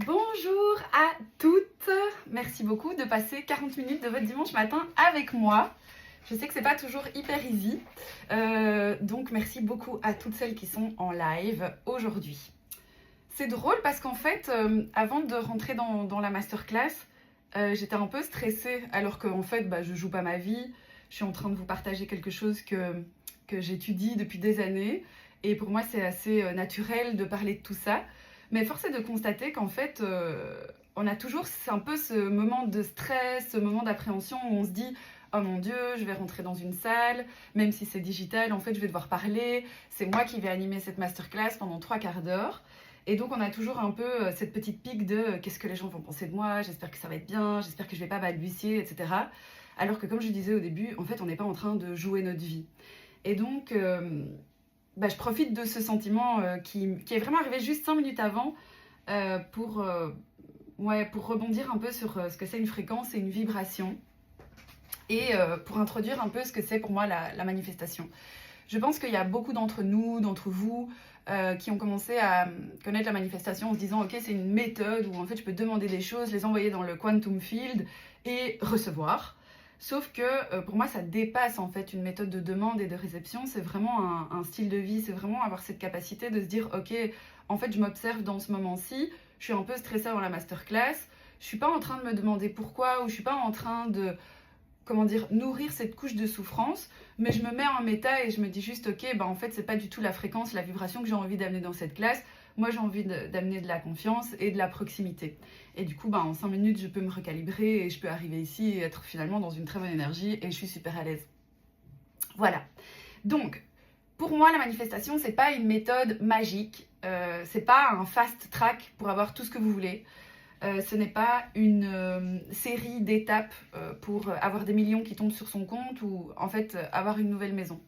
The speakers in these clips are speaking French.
Bonjour à toutes, merci beaucoup de passer 40 minutes de votre dimanche matin avec moi. Je sais que c'est pas toujours hyper easy, donc merci beaucoup à toutes celles qui sont en live aujourd'hui. C'est drôle parce qu'en fait, avant de rentrer dans la masterclass, j'étais un peu stressée alors qu'en fait, je joue pas ma vie, je suis en train de vous partager quelque chose que j'étudie depuis des années et pour moi c'est assez naturel de parler de tout ça. Mais force est de constater qu'en fait, on a toujours un peu ce moment de stress, ce moment d'appréhension où on se dit oh mon Dieu, je vais rentrer dans une salle, même si c'est digital, en fait, je vais devoir parler. C'est moi qui vais animer cette masterclass pendant 3/4 d'heure. Et donc, on a toujours un peu cette petite pique de qu'est-ce que les gens vont penser de moi, j'espère que ça va être bien, j'espère que je vais pas balbutier, etc. Alors que, comme je disais au début, en fait, on n'est pas en train de jouer notre vie. Et donc, je profite de ce sentiment qui est vraiment arrivé juste 5 minutes avant pour rebondir un peu sur ce que c'est une fréquence et une vibration et pour introduire un peu ce que c'est pour moi la manifestation. Je pense qu'il y a beaucoup d'entre nous, d'entre vous, qui ont commencé à connaître la manifestation en se disant ok, c'est une méthode où en fait je peux demander des choses, les envoyer dans le quantum field et recevoir. Sauf que pour moi ça dépasse en fait une méthode de demande et de réception, c'est vraiment un style de vie, c'est vraiment avoir cette capacité de se dire ok, en fait je m'observe dans ce moment-ci, je suis un peu stressée avant la masterclass, je suis pas en train de me demander pourquoi ou je suis pas en train de nourrir cette couche de souffrance, mais je me mets en méta et je me dis juste ok, en fait c'est pas du tout la fréquence, la vibration que j'ai envie d'amener dans cette classe. Moi j'ai envie d'amener de la confiance et de la proximité. Et du coup en 5 minutes je peux me recalibrer et je peux arriver ici et être finalement dans une très bonne énergie et je suis super à l'aise. Voilà. Donc pour moi la manifestation c'est pas une méthode magique, c'est pas un fast track pour avoir tout ce que vous voulez. Ce n'est pas une série d'étapes pour avoir des millions qui tombent sur son compte ou en fait avoir une nouvelle maison.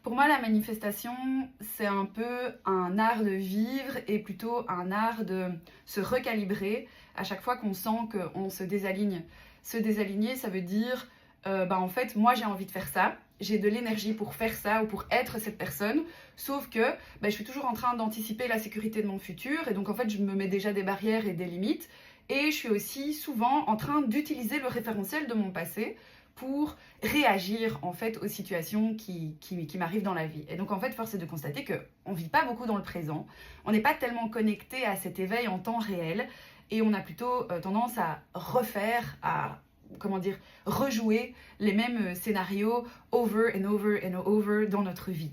Pour moi, la manifestation, c'est un peu un art de vivre et plutôt un art de se recalibrer à chaque fois qu'on sent qu'on se désaligne. Se désaligner, ça veut dire, en fait, moi j'ai envie de faire ça, j'ai de l'énergie pour faire ça ou pour être cette personne, sauf que je suis toujours en train d'anticiper la sécurité de mon futur et donc en fait je me mets déjà des barrières et des limites et je suis aussi souvent en train d'utiliser le référentiel de mon passé pour réagir en fait aux situations qui m'arrivent dans la vie. Et donc en fait, force est de constater qu'on ne vit pas beaucoup dans le présent, on n'est pas tellement connecté à cet éveil en temps réel et on a plutôt tendance à refaire, à rejouer les mêmes scénarios over and over and over dans notre vie.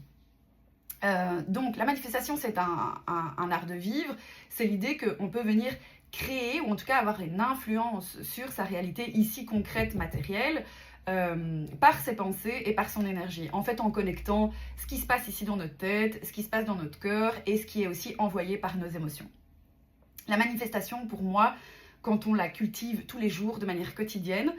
Donc la manifestation c'est un art de vivre, c'est l'idée qu'on peut venir créer ou en tout cas avoir une influence sur sa réalité ici concrète, matérielle, par ses pensées et par son énergie, en fait en connectant ce qui se passe ici dans notre tête, ce qui se passe dans notre cœur et ce qui est aussi envoyé par nos émotions. La manifestation pour moi, quand on la cultive tous les jours de manière quotidienne,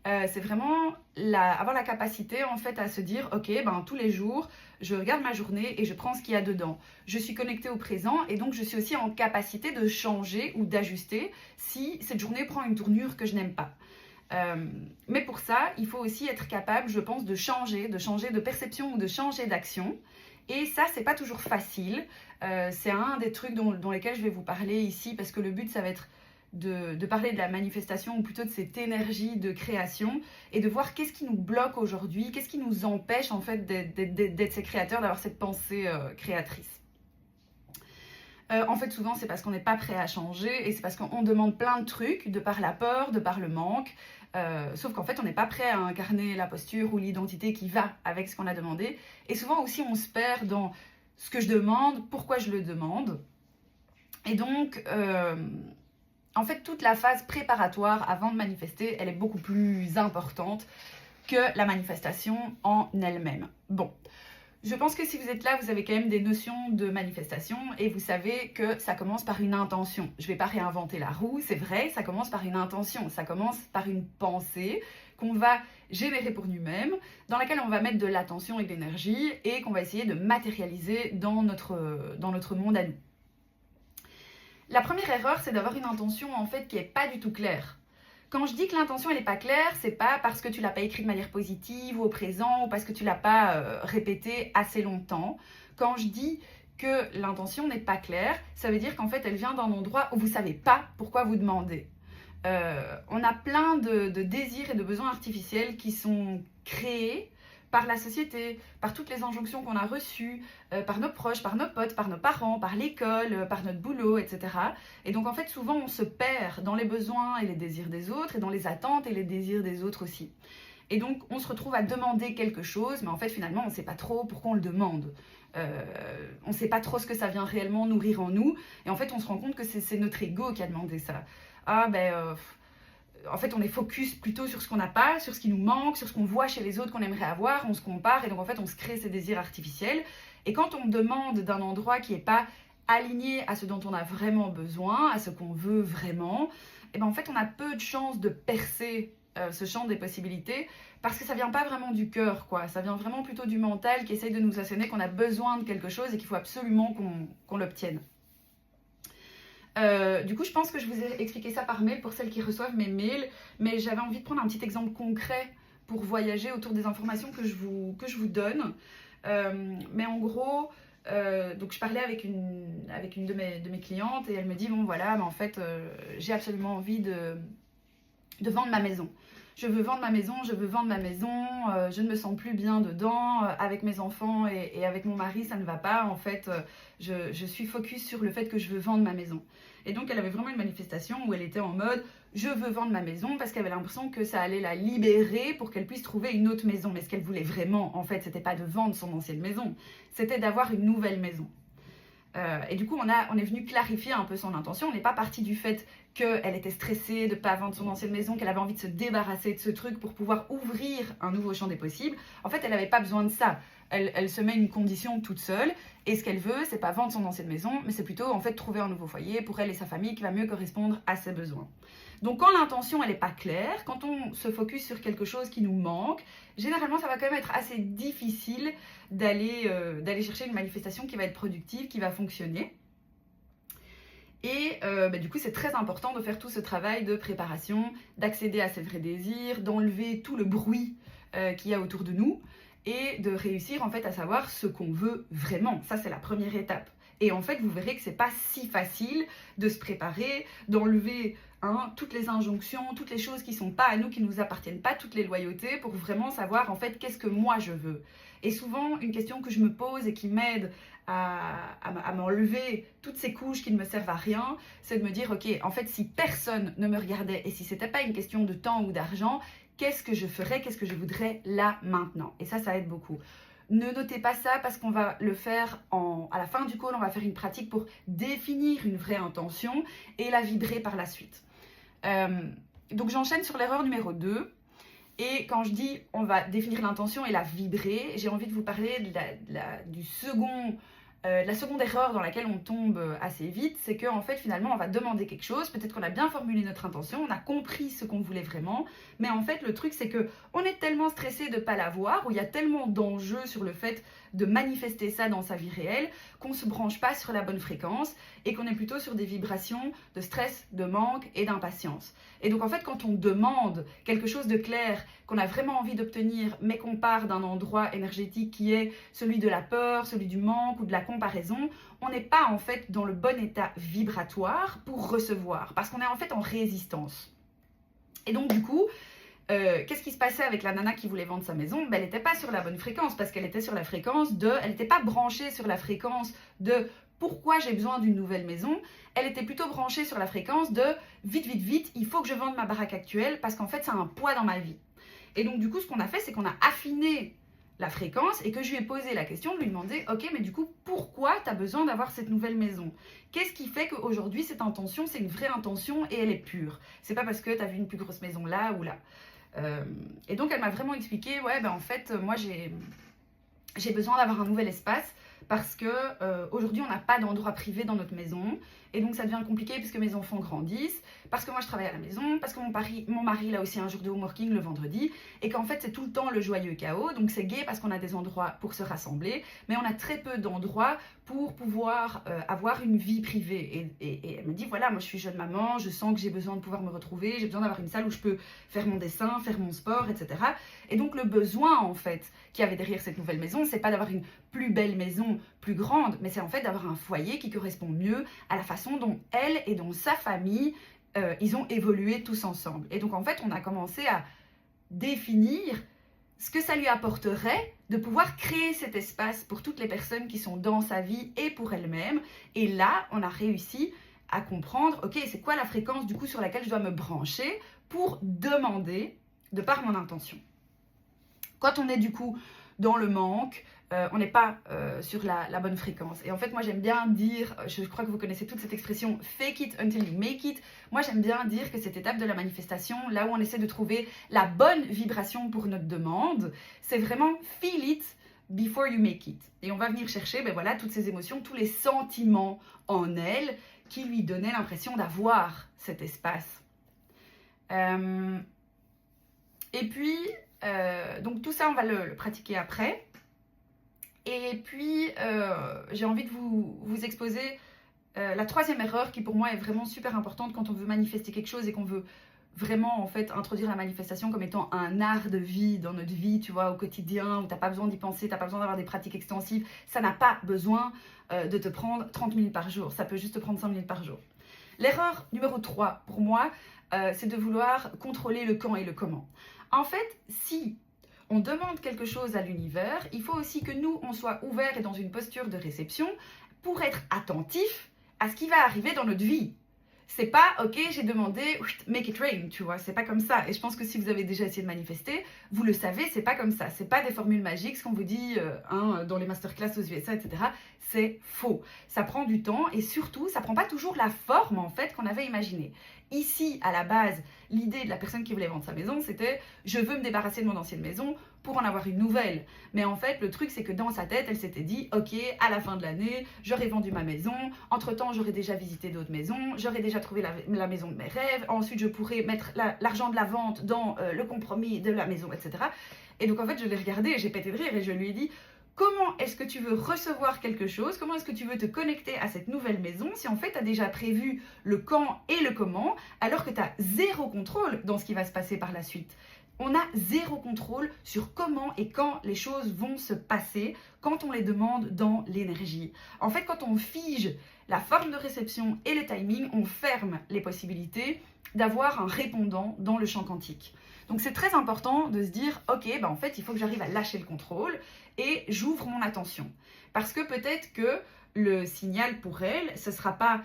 c'est vraiment avoir la capacité en fait à se dire ok, tous les jours je regarde ma journée et je prends ce qu'il y a dedans, je suis connectée au présent et donc je suis aussi en capacité de changer ou d'ajuster si cette journée prend une tournure que je n'aime pas. Mais pour ça il faut aussi être capable, je pense, de changer de perception ou de changer d'action. Et ça, c'est pas toujours facile. C'est un des trucs dont lesquels je vais vous parler ici parce que le but, ça va être de parler de la manifestation ou plutôt de cette énergie de création et de voir qu'est-ce qui nous bloque aujourd'hui, qu'est-ce qui nous empêche en fait d'être ces créateurs, d'avoir cette pensée créatrice. En fait, souvent, c'est parce qu'on n'est pas prêt à changer et c'est parce qu'on demande plein de trucs de par la peur, de par le manque. Sauf qu'en fait, on n'est pas prêt à incarner la posture ou l'identité qui va avec ce qu'on a demandé. Et souvent aussi, on se perd dans ce que je demande, pourquoi je le demande. Et donc, en fait, toute la phase préparatoire avant de manifester, elle est beaucoup plus importante que la manifestation en elle-même. Bon. Je pense que si vous êtes là, vous avez quand même des notions de manifestation et vous savez que ça commence par une intention. Je ne vais pas réinventer la roue, c'est vrai, ça commence par une intention, ça commence par une pensée qu'on va générer pour nous-mêmes, dans laquelle on va mettre de l'attention et de l'énergie et qu'on va essayer de matérialiser dans notre monde à nous. La première erreur, c'est d'avoir une intention en fait qui n'est pas du tout claire. Quand je dis que l'intention n'est pas claire, c'est pas parce que tu l'as pas écrit de manière positive ou au présent ou parce que tu l'as pas répété assez longtemps. Quand je dis que l'intention n'est pas claire, ça veut dire qu'en fait elle vient d'un endroit où vous ne savez pas pourquoi vous demandez. On a plein de désirs et de besoins artificiels qui sont créés par la société, par toutes les injonctions qu'on a reçues, par nos proches, par nos potes, par nos parents, par l'école, par notre boulot, etc. Et donc en fait souvent on se perd dans les besoins et les désirs des autres et dans les attentes et les désirs des autres aussi. Et donc on se retrouve à demander quelque chose, mais en fait finalement on ne sait pas trop pourquoi on le demande. On ne sait pas trop ce que ça vient réellement nourrir en nous, et en fait on se rend compte que c'est notre ego qui a demandé ça. En fait on est focus plutôt sur ce qu'on n'a pas, sur ce qui nous manque, sur ce qu'on voit chez les autres qu'on aimerait avoir, on se compare, et donc en fait on se crée ces désirs artificiels. Et quand on demande d'un endroit qui n'est pas aligné à ce dont on a vraiment besoin, à ce qu'on veut vraiment, et ben en fait on a peu de chances de percer ce champ des possibilités, parce que ça vient pas vraiment du cœur, quoi. Ça vient vraiment plutôt du mental qui essaye de nous asséner qu'on a besoin de quelque chose et qu'il faut absolument qu'on l'obtienne. Du coup, je pense que je vous ai expliqué ça par mail pour celles qui reçoivent mes mails, mais j'avais envie de prendre un petit exemple concret pour voyager autour des informations que je vous donne. Mais en gros, donc je parlais avec une de mes clientes, et elle me dit, bon voilà, mais en fait, j'ai absolument envie de vendre ma maison. Je veux vendre ma maison, je veux vendre ma maison, je ne me sens plus bien dedans, avec mes enfants et avec mon mari, ça ne va pas. En fait, je suis focus sur le fait que je veux vendre ma maison. Et donc, elle avait vraiment une manifestation où elle était en mode « je veux vendre ma maison » parce qu'elle avait l'impression que ça allait la libérer pour qu'elle puisse trouver une autre maison. Mais ce qu'elle voulait vraiment, en fait, c'était pas de vendre son ancienne maison, c'était d'avoir une nouvelle maison. Et du coup, on est venu clarifier un peu son intention. On n'est pas parti du fait qu'elle était stressée de ne pas vendre son ancienne maison, qu'elle avait envie de se débarrasser de ce truc pour pouvoir ouvrir un nouveau champ des possibles. En fait, elle n'avait pas besoin de ça. Elle se met une condition toute seule, et ce qu'elle veut, c'est pas vendre son ancienne maison, mais c'est plutôt en fait trouver un nouveau foyer pour elle et sa famille qui va mieux correspondre à ses besoins. Donc quand l'intention elle n'est pas claire, quand on se focus sur quelque chose qui nous manque, généralement ça va quand même être assez difficile d'aller chercher une manifestation qui va être productive, qui va fonctionner. Et du coup c'est très important de faire tout ce travail de préparation, d'accéder à ses vrais désirs, d'enlever tout le bruit qu'il y a autour de nous, et de réussir en fait à savoir ce qu'on veut vraiment. Ça c'est la première étape. Et en fait vous verrez que c'est pas si facile de se préparer, d'enlever toutes les injonctions, toutes les choses qui sont pas à nous, qui nous appartiennent pas, toutes les loyautés, pour vraiment savoir en fait qu'est-ce que moi je veux. Et souvent une question que je me pose et qui m'aide à m'enlever toutes ces couches qui ne me servent à rien, c'est de me dire ok, en fait si personne ne me regardait et si c'était pas une question de temps ou d'argent, qu'est-ce que je ferais, qu'est-ce que je voudrais là, maintenant? Et ça aide beaucoup. Ne notez pas ça parce qu'on va le faire à la fin du call, on va faire une pratique pour définir une vraie intention et la vibrer par la suite. Donc j'enchaîne sur l'erreur numéro 2. Et quand je dis on va définir l'intention et la vibrer, j'ai envie de vous parler de la seconde erreur dans laquelle on tombe assez vite, c'est qu'en fait finalement on va demander quelque chose, peut-être qu'on a bien formulé notre intention, on a compris ce qu'on voulait vraiment, mais en fait le truc c'est que on est tellement stressé de ne pas l'avoir, ou il y a tellement d'enjeux sur le fait de manifester ça dans sa vie réelle, qu'on ne se branche pas sur la bonne fréquence et qu'on est plutôt sur des vibrations de stress, de manque et d'impatience. Et donc en fait quand on demande quelque chose de clair, qu'on a vraiment envie d'obtenir, mais qu'on part d'un endroit énergétique qui est celui de la peur, celui du manque ou de la comparaison, on n'est pas en fait dans le bon état vibratoire pour recevoir, parce qu'on est en fait en résistance. Et donc du coup, qu'est-ce qui se passait avec la nana qui voulait vendre sa maison? Elle n'était pas sur la bonne fréquence, parce qu'elle était sur la fréquence elle n'était pas branchée sur la fréquence de pourquoi j'ai besoin d'une nouvelle maison. Elle était plutôt branchée sur la fréquence de vite, vite, vite, il faut que je vende ma baraque actuelle parce qu'en fait ça a un poids dans ma vie. Et donc du coup ce qu'on a fait, c'est qu'on a affiné la fréquence et que je lui ai posé la question de lui demander ok, mais du coup pourquoi tu as besoin d'avoir cette nouvelle maison? Qu'est-ce qui fait qu'aujourd'hui cette intention c'est une vraie intention et elle est pure? C'est pas parce que tu as vu une plus grosse maison là ou là. Et donc elle m'a vraiment expliqué ouais en fait moi j'ai besoin d'avoir un nouvel espace parce que aujourd'hui on n'a pas d'endroit privé dans notre maison, et donc ça devient compliqué parce que mes enfants grandissent, parce que moi je travaille à la maison, parce que mon mari il a aussi un jour de homeworking le vendredi, et qu'en fait c'est tout le temps le joyeux chaos. Donc c'est gai parce qu'on a des endroits pour se rassembler, mais on a très peu d'endroits pour pouvoir avoir une vie privée. Et elle me dit voilà, moi je suis jeune maman, je sens que j'ai besoin de pouvoir me retrouver, j'ai besoin d'avoir une salle où je peux faire mon dessin, faire mon sport, etc. Et donc le besoin en fait qu'il y avait derrière cette nouvelle maison, c'est pas d'avoir une plus belle maison, plus grande, mais c'est en fait d'avoir un foyer qui correspond mieux à la façon dont elle et dont sa famille, ils ont évolué tous ensemble. Et donc en fait, on a commencé à définir ce que ça lui apporterait de pouvoir créer cet espace pour toutes les personnes qui sont dans sa vie et pour elle-même. Et là, on a réussi à comprendre, ok, c'est quoi la fréquence du coup sur laquelle je dois me brancher pour demander de par mon intention. Quand on est du coup dans le manque, on n'est pas sur la bonne fréquence. Et en fait, moi j'aime bien dire, je crois que vous connaissez toute cette expression « fake it until you make it ». Moi j'aime bien dire que cette étape de la manifestation, là où on essaie de trouver la bonne vibration pour notre demande, c'est vraiment « feel it before you make it ». Et on va venir chercher voilà, toutes ces émotions, tous les sentiments en elle qui lui donnaient l'impression d'avoir cet espace. Et puis, donc tout ça, on va le pratiquer après. Et puis, j'ai envie de vous exposer la troisième erreur qui pour moi est vraiment super importante quand on veut manifester quelque chose et qu'on veut vraiment en fait introduire la manifestation comme étant un art de vie dans notre vie, tu vois, au quotidien, où tu n'as pas besoin d'y penser, tu n'as pas besoin d'avoir des pratiques extensives. Ça n'a pas besoin de te prendre 30 minutes par jour, ça peut juste te prendre 5 minutes par jour. L'erreur numéro 3 pour moi, c'est de vouloir contrôler le quand et le comment. En fait, si on demande quelque chose à l'univers, il faut aussi que nous, on soit ouverts et dans une posture de réception pour être attentifs à ce qui va arriver dans notre vie. C'est pas, ok, j'ai demandé, make it rain, tu vois, c'est pas comme ça. Et je pense que si vous avez déjà essayé de manifester, vous le savez, c'est pas comme ça. C'est pas des formules magiques, ce qu'on vous dit dans les masterclass aux USA, etc. C'est faux. Ça prend du temps et surtout, ça prend pas toujours la forme, en fait, qu'on avait imaginée. Ici, à la base, l'idée de la personne qui voulait vendre sa maison, c'était « je veux me débarrasser de mon ancienne maison pour en avoir une nouvelle ». Mais en fait, le truc, c'est que dans sa tête, elle s'était dit « ok, à la fin de l'année, j'aurai vendu ma maison, entre-temps, j'aurai déjà visité d'autres maisons, j'aurai déjà trouvé la maison de mes rêves, ensuite, je pourrai mettre l'argent de la vente dans le compromis de la maison, etc. » Et donc, en fait, je l'ai regardé et j'ai pété de rire et je lui ai dit « comment est-ce que tu veux recevoir quelque chose? Comment est-ce que tu veux te connecter à cette nouvelle maison si en fait tu as déjà prévu le quand et le comment alors que tu as zéro contrôle dans ce qui va se passer par la suite? On a zéro contrôle sur comment et quand les choses vont se passer quand on les demande dans l'énergie. En fait, quand on fige la forme de réception et le timing, on ferme les possibilités d'avoir un répondant dans le champ quantique. Donc c'est très important de se dire, ok, en fait, il faut que j'arrive à lâcher le contrôle et j'ouvre mon attention. Parce que peut-être que le signal pour elle, ce ne sera pas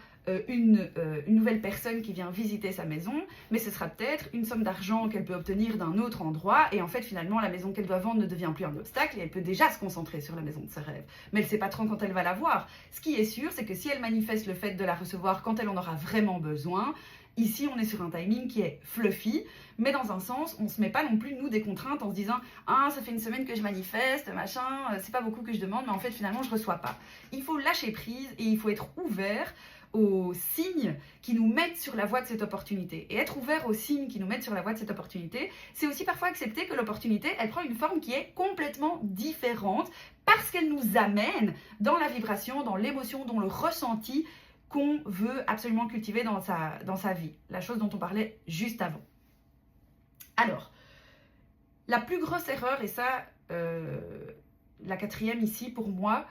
une nouvelle personne qui vient visiter sa maison, mais ce sera peut-être une somme d'argent qu'elle peut obtenir d'un autre endroit, et en fait, finalement, la maison qu'elle doit vendre ne devient plus un obstacle, et elle peut déjà se concentrer sur la maison de ses rêves. Mais elle ne sait pas trop quand elle va la voir. Ce qui est sûr, c'est que si elle manifeste le fait de la recevoir quand elle en aura vraiment besoin, ici, on est sur un timing qui est fluffy, mais dans un sens, on ne se met pas non plus, nous, des contraintes en se disant « Ah, ça fait une semaine que je manifeste, machin, c'est pas beaucoup que je demande, mais en fait, finalement, je ne reçois pas. » Il faut lâcher prise et il faut être ouvert aux signes qui nous mettent sur la voie de cette opportunité. Et être ouvert aux signes qui nous mettent sur la voie de cette opportunité, c'est aussi parfois accepter que l'opportunité, elle prend une forme qui est complètement différente parce qu'elle nous amène dans la vibration, dans l'émotion, dans le ressenti qu'on veut absolument cultiver dans sa vie. La chose dont on parlait juste avant. Alors, la plus grosse erreur, et ça, la quatrième ici pour moi,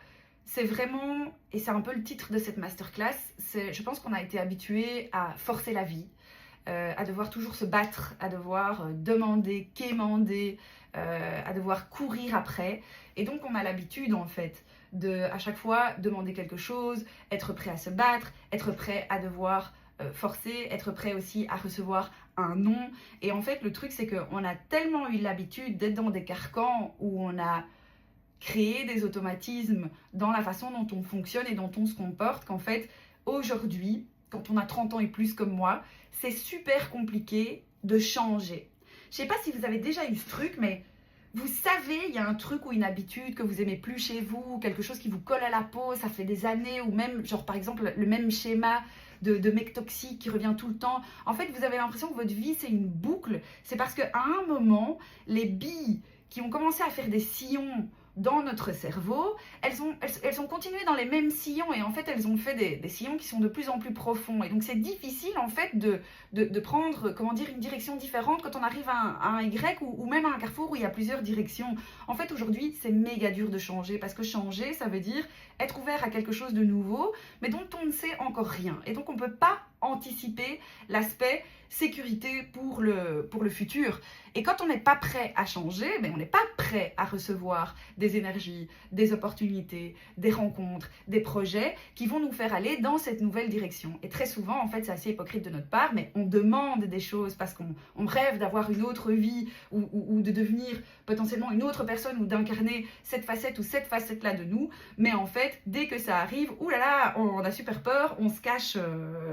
c'est vraiment, et c'est un peu le titre de cette masterclass, je pense qu'on a été habitué à forcer la vie, à devoir toujours se battre, à devoir demander, quémander, à devoir courir après. Et donc on a l'habitude en fait de à chaque fois demander quelque chose, être prêt à se battre, être prêt à devoir forcer, être prêt aussi à recevoir un non. Et en fait le truc c'est qu'on a tellement eu l'habitude d'être dans des carcans où on a créé des automatismes dans la façon dont on fonctionne et dont on se comporte qu'en fait aujourd'hui, quand on a 30 ans et plus comme moi, c'est super compliqué de changer. Je sais pas si vous avez déjà eu ce truc, mais vous savez, il y a un truc ou une habitude que vous aimez plus chez vous, quelque chose qui vous colle à la peau, ça fait des années, ou même, genre par exemple, le même schéma de mec toxique qui revient tout le temps. En fait, vous avez l'impression que votre vie, c'est une boucle. C'est parce qu'à un moment, les billes qui ont commencé à faire des sillons dans notre cerveau, elles ont continué dans les mêmes sillons et en fait elles ont fait des sillons qui sont de plus en plus profonds. Et donc c'est difficile en fait de prendre, comment dire, une direction différente quand on arrive à un Y ou même à un carrefour où il y a plusieurs directions. En fait aujourd'hui c'est méga dur de changer parce que changer ça veut dire être ouvert à quelque chose de nouveau mais dont on ne sait encore rien. Et donc on ne peut pas anticiper l'aspect sécurité pour le futur. Et quand on n'est pas prêt à changer, ben on n'est pas prêt à recevoir des énergies, des opportunités, des rencontres, des projets qui vont nous faire aller dans cette nouvelle direction. Et très souvent, en fait, c'est assez hypocrite de notre part, mais on demande des choses parce qu'on rêve d'avoir une autre vie ou de devenir potentiellement une autre personne ou d'incarner cette facette ou cette facette-là de nous. Mais en fait, dès que ça arrive, oulala, on a super peur, on se cache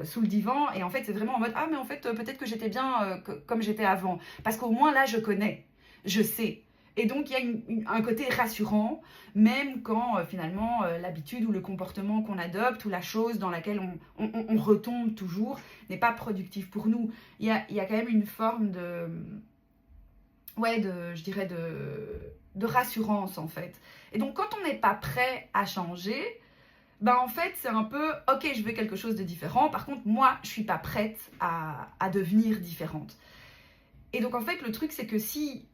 sous le divan et en fait, c'est vraiment en mode « Ah, mais en fait, peut-être que j'étais bien comme j'étais avant. » Parce qu'au moins, là, je connais, je sais. Et donc, il y a un côté rassurant, même quand finalement l'habitude ou le comportement qu'on adopte ou la chose dans laquelle on retombe toujours n'est pas productif pour nous. Il y a quand même une forme je dirais de rassurance en fait. Et donc, quand on n'est pas prêt à changer, ben en fait, c'est un peu, ok, je veux quelque chose de différent. Par contre, moi, je ne suis pas prête à devenir différente. Et donc, en fait, le truc, c'est que si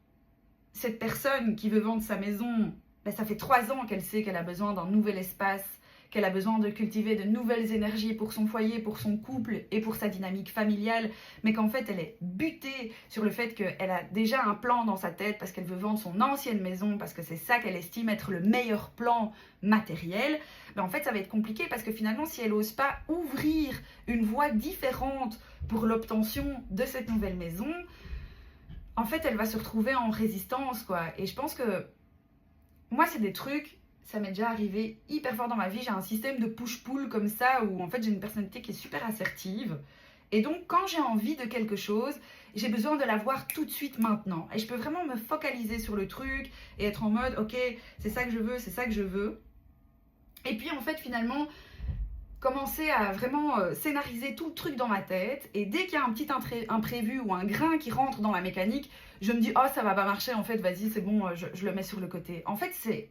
cette personne qui veut vendre sa maison, ben, ça fait 3 ans qu'elle sait qu'elle a besoin d'un nouvel espace, qu'elle a besoin de cultiver de nouvelles énergies pour son foyer, pour son couple et pour sa dynamique familiale, mais qu'en fait, elle est butée sur le fait qu'elle a déjà un plan dans sa tête parce qu'elle veut vendre son ancienne maison, parce que c'est ça qu'elle estime être le meilleur plan matériel, ben en fait, ça va être compliqué parce que finalement, si elle n'ose pas ouvrir une voie différente pour l'obtention de cette nouvelle maison, en fait, elle va se retrouver en résistance, quoi. Et je pense que moi, c'est des trucs, ça m'est déjà arrivé hyper fort dans ma vie. J'ai un système de push-pull comme ça, où en fait, j'ai une personnalité qui est super assertive. Et donc, quand j'ai envie de quelque chose, j'ai besoin de l'avoir tout de suite maintenant. Et je peux vraiment me focaliser sur le truc et être en mode, ok, c'est ça que je veux, c'est ça que je veux. Et puis, en fait, finalement, commencer à vraiment scénariser tout le truc dans ma tête et dès qu'il y a un petit imprévu ou un grain qui rentre dans la mécanique, je me dis oh ça va pas marcher en fait, vas-y c'est bon, je le mets sur le côté. En fait c'est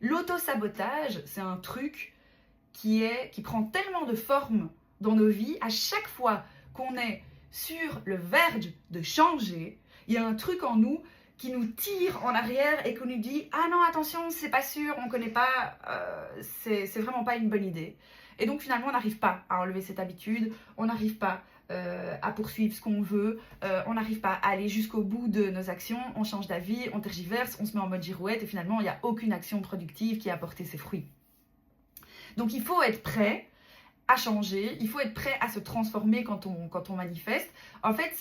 l'auto-sabotage, c'est un truc qui prend tellement de forme dans nos vies. À chaque fois qu'on est sur le verge de changer, il y a un truc en nous qui nous tire en arrière et qu'on nous dit ah non attention c'est pas sûr, on connaît pas, c'est vraiment pas une bonne idée. Et donc finalement on n'arrive pas à enlever cette habitude, on n'arrive pas à poursuivre ce qu'on veut, on n'arrive pas à aller jusqu'au bout de nos actions, on change d'avis, on tergiverse, on se met en mode girouette et finalement il n'y a aucune action productive qui a apporté ses fruits. Donc il faut être prêt à changer, il faut être prêt à se transformer quand on manifeste. En fait,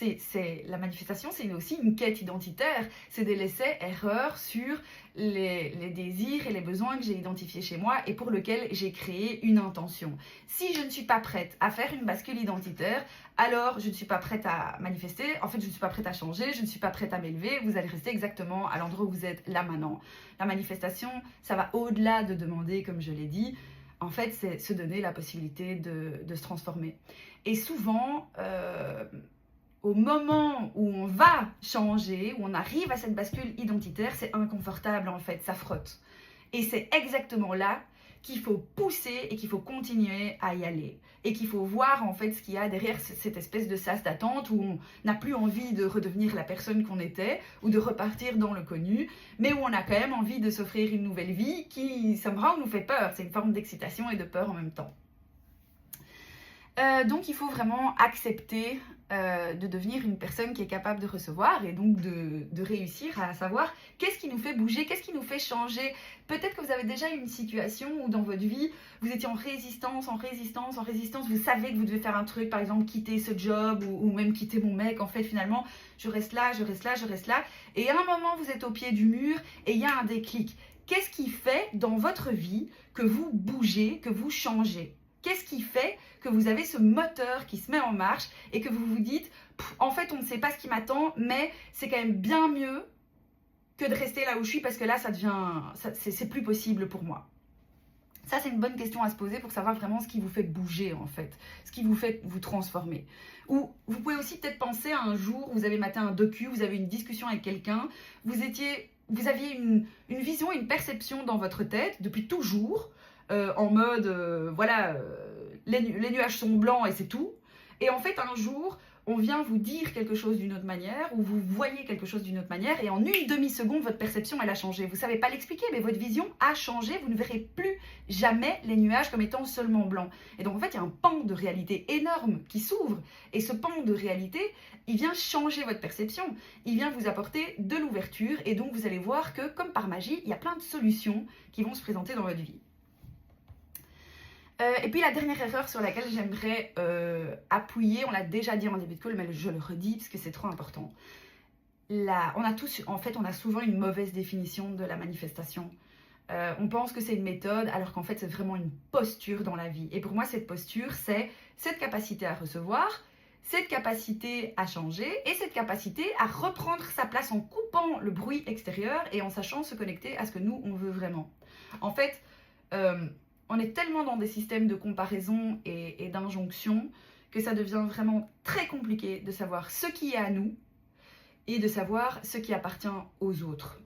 la manifestation, c'est aussi une quête identitaire. C'est des essais-erreurs sur les désirs et les besoins que j'ai identifiés chez moi et pour lesquels j'ai créé une intention. Si je ne suis pas prête à faire une bascule identitaire, alors je ne suis pas prête à manifester. En fait, je ne suis pas prête à changer, je ne suis pas prête à m'élever. Vous allez rester exactement à l'endroit où vous êtes là maintenant. La manifestation, ça va au-delà de demander, comme je l'ai dit. En fait, c'est se donner la possibilité de se transformer. Et souvent, au moment où on va changer, où on arrive à cette bascule identitaire, c'est inconfortable en fait, ça frotte. Et c'est exactement là qu'il faut pousser et qu'il faut continuer à y aller. Et qu'il faut voir en fait ce qu'il y a derrière cette espèce de sas d'attente où on n'a plus envie de redevenir la personne qu'on était ou de repartir dans le connu, mais où on a quand même envie de s'offrir une nouvelle vie qui, somehow, nous fait peur. C'est une forme d'excitation et de peur en même temps. Donc il faut vraiment accepter de devenir une personne qui est capable de recevoir et donc de réussir à savoir qu'est-ce qui nous fait bouger, qu'est-ce qui nous fait changer. Peut-être que vous avez déjà eu une situation où dans votre vie, vous étiez en résistance, vous savez que vous devez faire un truc, par exemple quitter ce job ou même quitter mon mec. En fait finalement, je reste là, et à un moment vous êtes au pied du mur et il y a un déclic. Qu'est-ce qui fait dans votre vie que vous bougez, que vous changez ? Qu'est-ce qui fait que vous avez ce moteur qui se met en marche et que vous vous dites en fait on ne sait pas ce qui m'attend mais c'est quand même bien mieux que de rester là où je suis parce que là c'est plus possible pour moi. Ça c'est une bonne question à se poser pour savoir vraiment ce qui vous fait bouger en fait, ce qui vous fait vous transformer. Ou vous pouvez aussi peut-être penser à un jour, vous avez maté un docu, vous avez une discussion avec quelqu'un, vous étiez vous aviez une vision, une perception dans votre tête depuis toujours, en mode, voilà, les nuages sont blancs et c'est tout. Et en fait, un jour, on vient vous dire quelque chose d'une autre manière, ou vous voyez quelque chose d'une autre manière, et en une demi-seconde, votre perception, elle a changé. Vous ne savez pas l'expliquer, mais votre vision a changé. Vous ne verrez plus jamais les nuages comme étant seulement blancs. Et donc, en fait, il y a un pan de réalité énorme qui s'ouvre. Et ce pan de réalité, il vient changer votre perception. Il vient vous apporter de l'ouverture. Et donc, vous allez voir que, comme par magie, il y a plein de solutions qui vont se présenter dans votre vie. Et puis la dernière erreur sur laquelle j'aimerais appuyer, on l'a déjà dit en début de call, mais je le redis parce que c'est trop important. On a souvent une mauvaise définition de la manifestation. On pense que c'est une méthode, alors qu'en fait c'est vraiment une posture dans la vie. Et pour moi, cette posture, c'est cette capacité à recevoir, cette capacité à changer et cette capacité à reprendre sa place en coupant le bruit extérieur et en sachant se connecter à ce que nous, on veut vraiment. En fait, on est tellement dans des systèmes de comparaison et d'injonction que ça devient vraiment très compliqué de savoir ce qui est à nous et de savoir ce qui appartient aux autres.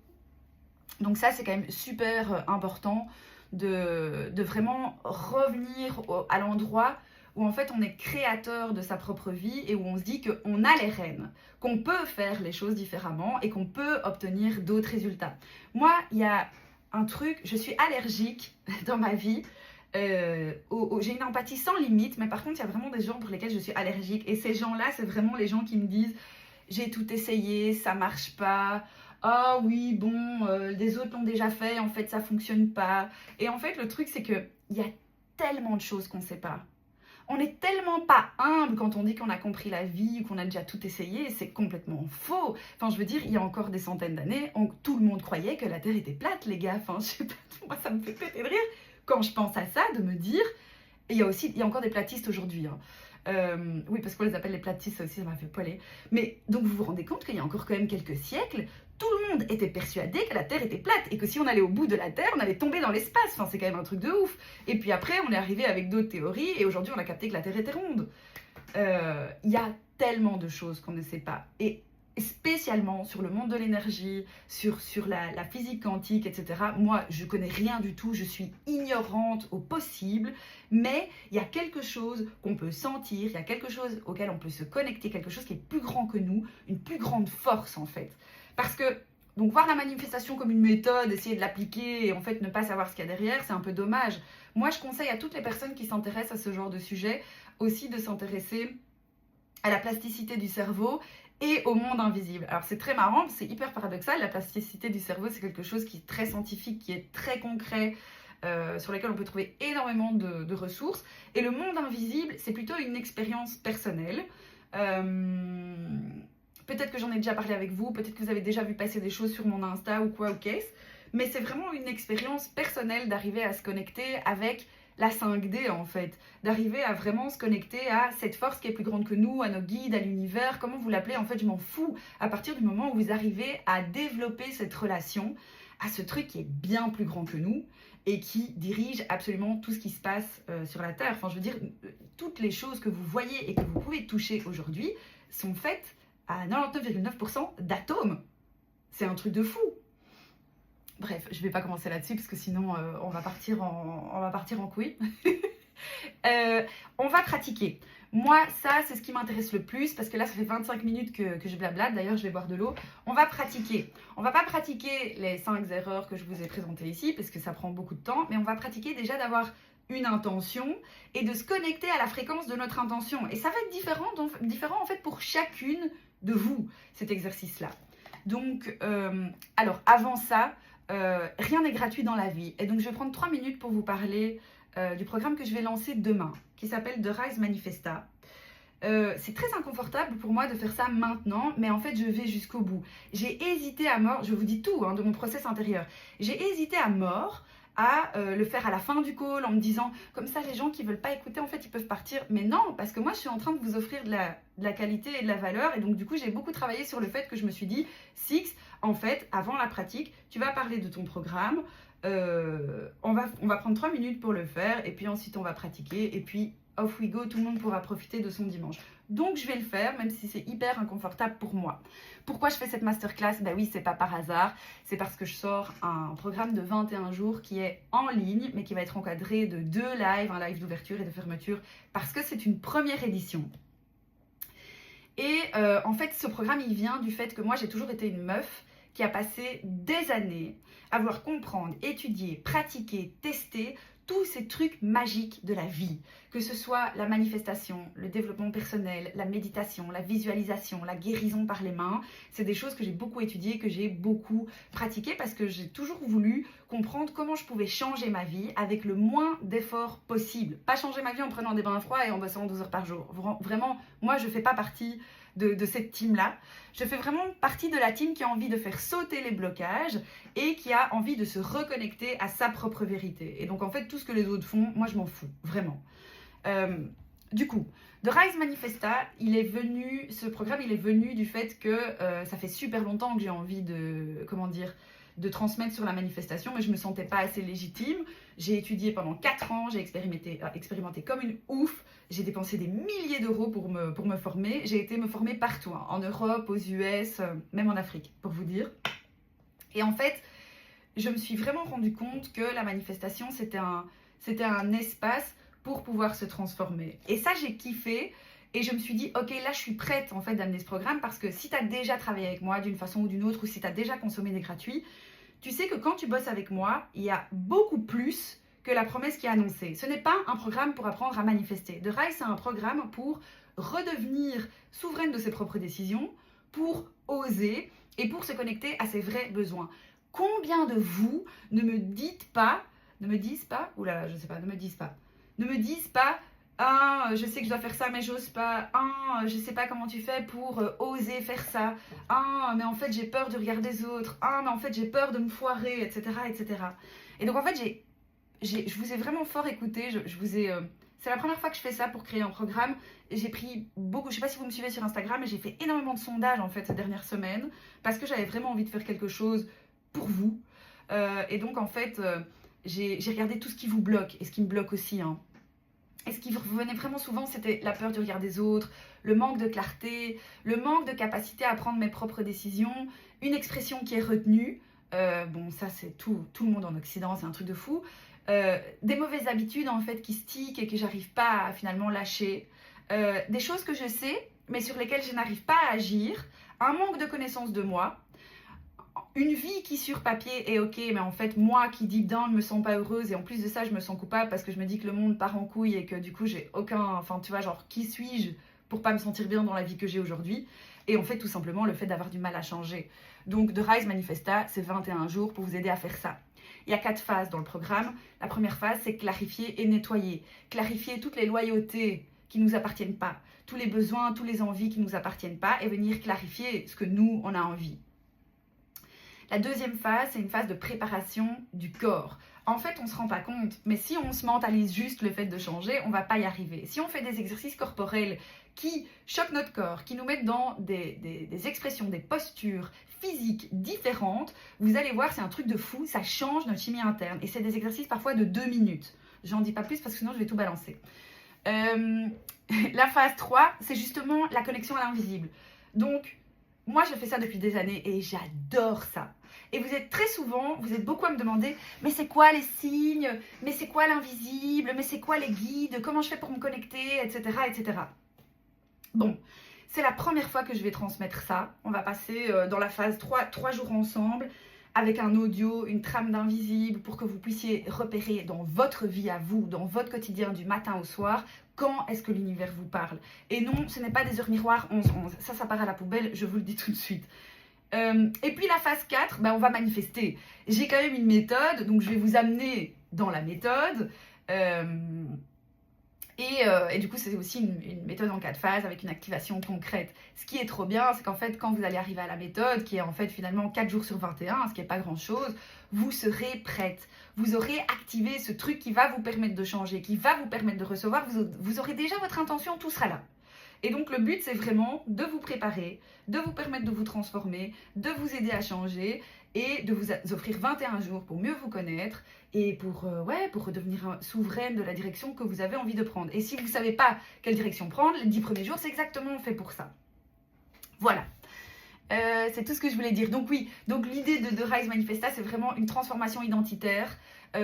Donc ça, c'est quand même super important de vraiment revenir à l'endroit où en fait on est créateur de sa propre vie et où on se dit qu'on a les rênes, qu'on peut faire les choses différemment et qu'on peut obtenir d'autres résultats. Moi, il y a un truc, je suis allergique dans ma vie, j'ai une empathie sans limite, mais par contre il y a vraiment des gens pour lesquels je suis allergique et ces gens-là, c'est vraiment les gens qui me disent j'ai tout essayé, ça marche pas, ah oui bon, des autres l'ont déjà fait, en fait ça fonctionne pas. Et en fait le truc c'est que il y a tellement de choses qu'on ne sait pas. On n'est tellement pas humble quand on dit qu'on a compris la vie, qu'on a déjà tout essayé, c'est complètement faux. Enfin, je veux dire, il y a encore des centaines d'années, tout le monde croyait que la Terre était plate, les gars. Enfin, je sais pas, moi, ça me fait péter de rire quand je pense à ça, de me dire... Et il y a encore des platistes aujourd'hui. Hein. Oui, parce qu'on les appelle les platistes, ça aussi, ça m'a fait poiler. Mais donc, vous vous rendez compte qu'il y a encore quand même quelques siècles, tout le monde était persuadé que la Terre était plate et que si on allait au bout de la Terre, on allait tomber dans l'espace. Enfin, c'est quand même un truc de ouf. Et puis après, on est arrivé avec d'autres théories et aujourd'hui, on a capté que la Terre était ronde. Il y a tellement de choses qu'on ne sait pas. Et spécialement sur le monde de l'énergie, sur la physique quantique, etc. Moi, je connais rien du tout, je suis ignorante au possible, mais il y a quelque chose qu'on peut sentir, il y a quelque chose auquel on peut se connecter, quelque chose qui est plus grand que nous, une plus grande force en fait. Parce que, donc voir la manifestation comme une méthode, essayer de l'appliquer et en fait ne pas savoir ce qu'il y a derrière, c'est un peu dommage. Moi, je conseille à toutes les personnes qui s'intéressent à ce genre de sujet aussi de s'intéresser à la plasticité du cerveau et au monde invisible. Alors c'est très marrant, c'est hyper paradoxal, la plasticité du cerveau c'est quelque chose qui est très scientifique, qui est très concret, sur lequel on peut trouver énormément de ressources. Et le monde invisible, c'est plutôt une expérience personnelle. Peut-être que j'en ai déjà parlé avec vous, peut-être que vous avez déjà vu passer des choses sur mon Insta ou quoi ou qu'est-ce, mais c'est vraiment une expérience personnelle d'arriver à se connecter avec la 5D en fait, d'arriver à vraiment se connecter à cette force qui est plus grande que nous, à nos guides, à l'univers, comment vous l'appelez, en fait je m'en fous, à partir du moment où vous arrivez à développer cette relation à ce truc qui est bien plus grand que nous et qui dirige absolument tout ce qui se passe sur la Terre. Enfin je veux dire, toutes les choses que vous voyez et que vous pouvez toucher aujourd'hui sont faites à 99,9% d'atomes. C'est un truc de fou. Bref, je ne vais pas commencer là-dessus parce que sinon on va partir en couille. On va pratiquer. Moi, ça, c'est ce qui m'intéresse le plus parce que là, ça fait 25 minutes que je blablate. D'ailleurs, je vais boire de l'eau. On va pratiquer. On ne va pas pratiquer les 5 erreurs que je vous ai présentées ici parce que ça prend beaucoup de temps, mais on va pratiquer déjà d'avoir une intention et de se connecter à la fréquence de notre intention. Et ça va être différent en fait pour chacune de vous, cet exercice-là. Donc, alors avant ça, rien n'est gratuit dans la vie. Et donc, je vais prendre 3 minutes pour vous parler du programme que je vais lancer demain, qui s'appelle The Rise Manifesta. C'est très inconfortable pour moi de faire ça maintenant, mais en fait, je vais jusqu'au bout. J'ai hésité à mort, je vous dis tout de mon process intérieur, j'ai hésité à mort à le faire à la fin du call en me disant comme ça les gens qui veulent pas écouter en fait ils peuvent partir, mais non, parce que moi je suis en train de vous offrir de la qualité et de la valeur et donc du coup j'ai beaucoup travaillé sur le fait que je me suis dit Six, en fait avant la pratique tu vas parler de ton programme, on va prendre 3 minutes pour le faire et puis ensuite on va pratiquer et puis off we go, tout le monde pourra profiter de son dimanche. Donc je vais le faire, même si c'est hyper inconfortable pour moi. Pourquoi je fais cette masterclass? Ben oui, c'est pas par hasard, c'est parce que je sors un programme de 21 jours qui est en ligne, mais qui va être encadré de 2 lives, un live d'ouverture et de fermeture, parce que c'est une première édition. Et en fait, ce programme, il vient du fait que moi, j'ai toujours été une meuf qui a passé des années à vouloir comprendre, étudier, pratiquer, tester tous ces trucs magiques de la vie. Que ce soit la manifestation, le développement personnel, la méditation, la visualisation, la guérison par les mains. C'est des choses que j'ai beaucoup étudiées, que j'ai beaucoup pratiquées parce que j'ai toujours voulu comprendre comment je pouvais changer ma vie avec le moins d'efforts possible. Pas changer ma vie en prenant des bains froids et en bossant 12 heures par jour. Vraiment, moi, je ne fais pas partie de cette team-là. Je fais vraiment partie de la team qui a envie de faire sauter les blocages et qui a envie de se reconnecter à sa propre vérité. Et donc, en fait, tout ce que les autres font, moi, je m'en fous, vraiment. Du coup, The Rise Manifesta, ce programme, il est venu du fait que ça fait super longtemps que j'ai envie de transmettre sur la manifestation, mais je ne me sentais pas assez légitime. J'ai étudié pendant 4 ans, j'ai expérimenté comme une ouf, j'ai dépensé des milliers d'euros pour me former. J'ai été me former partout, hein, en Europe, aux US, même en Afrique, pour vous dire. Et en fait, je me suis vraiment rendu compte que la manifestation, c'était un espace pour pouvoir se transformer. Et ça, j'ai kiffé. Et je me suis dit, ok, là, je suis prête en fait d'amener ce programme parce que si tu as déjà travaillé avec moi d'une façon ou d'une autre ou si tu as déjà consommé des gratuits, tu sais que quand tu bosses avec moi, il y a beaucoup plus que la promesse qui est annoncée. Ce n'est pas un programme pour apprendre à manifester. The Rise, c'est un programme pour redevenir souveraine de ses propres décisions, pour oser et pour se connecter à ses vrais besoins. Combien de vous ne me disent pas, ah, je sais que je dois faire ça, mais j'ose pas. Ah, je sais pas comment tu fais pour oser faire ça. Ah, mais en fait, j'ai peur du regard des autres. Ah, mais en fait, j'ai peur de me foirer, etc., etc. Et donc, en fait, je vous ai vraiment fort écouté. C'est la première fois que je fais ça pour créer un programme. J'ai pris beaucoup, je sais pas si vous me suivez sur Instagram, mais j'ai fait énormément de sondages, en fait, ces dernières semaines, parce que j'avais vraiment envie de faire quelque chose pour vous. Et donc, en fait, j'ai regardé tout ce qui vous bloque, et ce qui me bloque aussi, hein. Et ce qui revenait vraiment souvent, c'était la peur du regard des autres, le manque de clarté, le manque de capacité à prendre mes propres décisions, une expression qui est retenue. Bon, ça, c'est tout le monde en Occident, c'est un truc de fou. Des mauvaises habitudes, en fait, qui stickent et que j'arrive pas à finalement lâcher. Des choses que je sais, mais sur lesquelles je n'arrive pas à agir. Un manque de connaissance de moi. Une vie qui sur papier est ok, mais en fait moi qui deep down me sens pas heureuse et en plus de ça je me sens coupable parce que je me dis que le monde part en couille et que du coup j'ai enfin tu vois, genre qui suis-je pour pas me sentir bien dans la vie que j'ai aujourd'hui, et en fait tout simplement le fait d'avoir du mal à changer. Donc The Rise Manifesta, c'est 21 jours pour vous aider à faire ça. Il y a 4 phases dans le programme. La première phase, c'est clarifier et nettoyer. Clarifier toutes les loyautés qui nous appartiennent pas, tous les besoins, toutes les envies qui nous appartiennent pas, et venir clarifier ce que nous on a envie. La deuxième phase, c'est une phase de préparation du corps. En fait, on ne se rend pas compte, mais si on se mentalise juste le fait de changer, on ne va pas y arriver. Si on fait des exercices corporels qui choquent notre corps, qui nous mettent dans des expressions, des postures physiques différentes, vous allez voir, c'est un truc de fou, ça change notre chimie interne. Et c'est des exercices parfois de 2 minutes. J'en dis pas plus parce que sinon je vais tout balancer. La phase 3, c'est justement la connexion à l'invisible. Donc, moi, je fais ça depuis des années et j'adore ça. Et vous êtes beaucoup à me demander, mais c'est quoi les signes? Mais c'est quoi l'invisible? Mais c'est quoi les guides? Comment je fais pour me connecter? Etc. etc. Bon, c'est la première fois que je vais transmettre ça. On va passer dans la phase 3 jours ensemble avec un audio, une trame d'invisible pour que vous puissiez repérer dans votre vie à vous, dans votre quotidien du matin au soir, quand est-ce que l'univers vous parle. Et non, ce n'est pas des heures miroirs 11-11. Ça part à la poubelle, je vous le dis tout de suite. Et puis la phase 4, on va manifester. J'ai quand même une méthode, donc je vais vous amener dans la méthode. Et du coup, c'est aussi une méthode en 4 phases avec une activation concrète. Ce qui est trop bien, c'est qu'en fait, quand vous allez arriver à la méthode, qui est en fait finalement 4 jours sur 21, ce qui n'est pas grand-chose, vous serez prête. Vous aurez activé ce truc qui va vous permettre de changer, qui va vous permettre de recevoir. Vous aurez déjà votre intention, tout sera là. Et donc, le but, c'est vraiment de vous préparer, de vous permettre de vous transformer, de vous aider à changer et de vous offrir 21 jours pour mieux vous connaître et pour redevenir souveraine de la direction que vous avez envie de prendre. Et si vous ne savez pas quelle direction prendre, les 10 premiers jours, c'est exactement fait pour ça. Voilà. C'est tout ce que je voulais dire. Donc oui, donc l'idée de Rise Manifesta, c'est vraiment une transformation identitaire,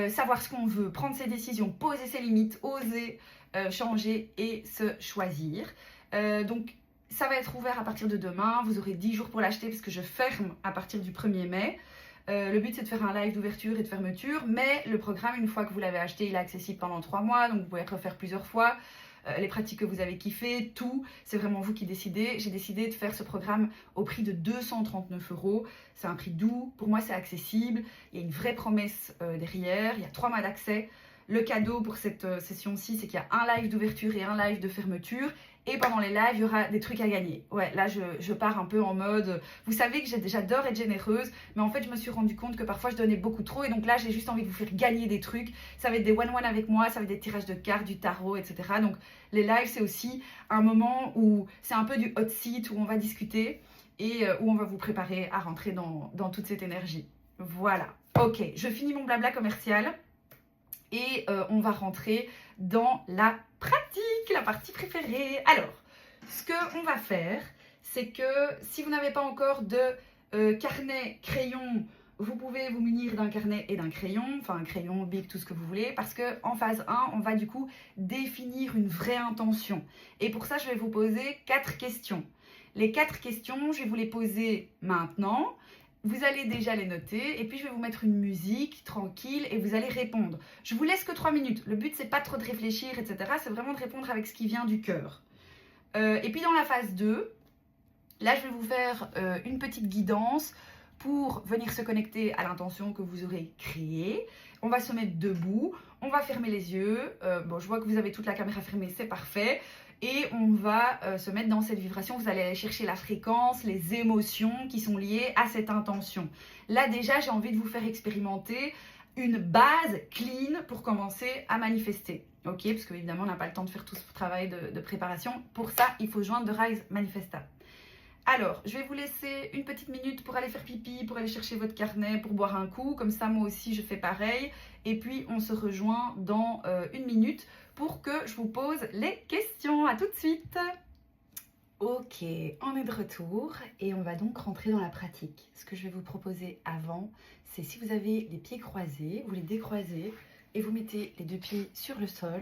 savoir ce qu'on veut, prendre ses décisions, poser ses limites, oser changer et se choisir. Donc ça va être ouvert à partir de demain, vous aurez 10 jours pour l'acheter parce que je ferme à partir du 1er mai. Le but c'est de faire un live d'ouverture et de fermeture, mais le programme, une fois que vous l'avez acheté, il est accessible pendant 3 mois, donc vous pouvez refaire plusieurs fois. Les pratiques que vous avez kiffées, tout, c'est vraiment vous qui décidez. J'ai décidé de faire ce programme au prix de 239 €. C'est un prix doux, pour moi c'est accessible, il y a une vraie promesse derrière, il y a 3 mois d'accès. Le cadeau pour cette session-ci, c'est qu'il y a un live d'ouverture et un live de fermeture. Et pendant les lives, il y aura des trucs à gagner. Ouais, là, je pars un peu en mode... Vous savez que j'adore être généreuse, mais en fait, je me suis rendu compte que parfois, je donnais beaucoup trop. Et donc là, j'ai juste envie de vous faire gagner des trucs. Ça va être des one-one avec moi, ça va être des tirages de cartes, du tarot, etc. Donc, les lives, c'est aussi un moment où c'est un peu du hot seat, où on va discuter et où on va vous préparer à rentrer dans toute cette énergie. Voilà. Ok, je finis mon blabla commercial. Et on va rentrer dans la pratique, la partie préférée. Alors, ce qu'on va faire, c'est que si vous n'avez pas encore de carnet, crayon, vous pouvez vous munir d'un carnet et d'un crayon, enfin un crayon, bic, tout ce que vous voulez, parce qu'en phase 1, on va du coup définir une vraie intention. Et pour ça, je vais vous poser 4 questions. Les 4 questions, je vais vous les poser maintenant. Vous allez déjà les noter et puis je vais vous mettre une musique tranquille et vous allez répondre. Je vous laisse que 3 minutes. Le but, c'est pas trop de réfléchir, etc. C'est vraiment de répondre avec ce qui vient du cœur. Et puis dans la phase 2, là, je vais vous faire une petite guidance pour venir se connecter à l'intention que vous aurez créée. On va se mettre debout, on va fermer les yeux. Bon, je vois que vous avez toute la caméra fermée, c'est parfait. Et on va se mettre dans cette vibration. Vous allez aller chercher la fréquence, les émotions qui sont liées à cette intention. Là déjà, j'ai envie de vous faire expérimenter une base clean pour commencer à manifester. Ok, parce qu'évidemment, on n'a pas le temps de faire tout ce travail de préparation. Pour ça, il faut joindre The Rise Manifesta. Alors, je vais vous laisser une petite minute pour aller faire pipi, pour aller chercher votre carnet, pour boire un coup. Comme ça, moi aussi, je fais pareil. Et puis, on se rejoint dans une minute pour que je vous pose les questions. À tout de suite. Ok, on est de retour et on va donc rentrer dans la pratique. Ce que je vais vous proposer avant, c'est si vous avez les pieds croisés, vous les décroisez et vous mettez les 2 pieds sur le sol,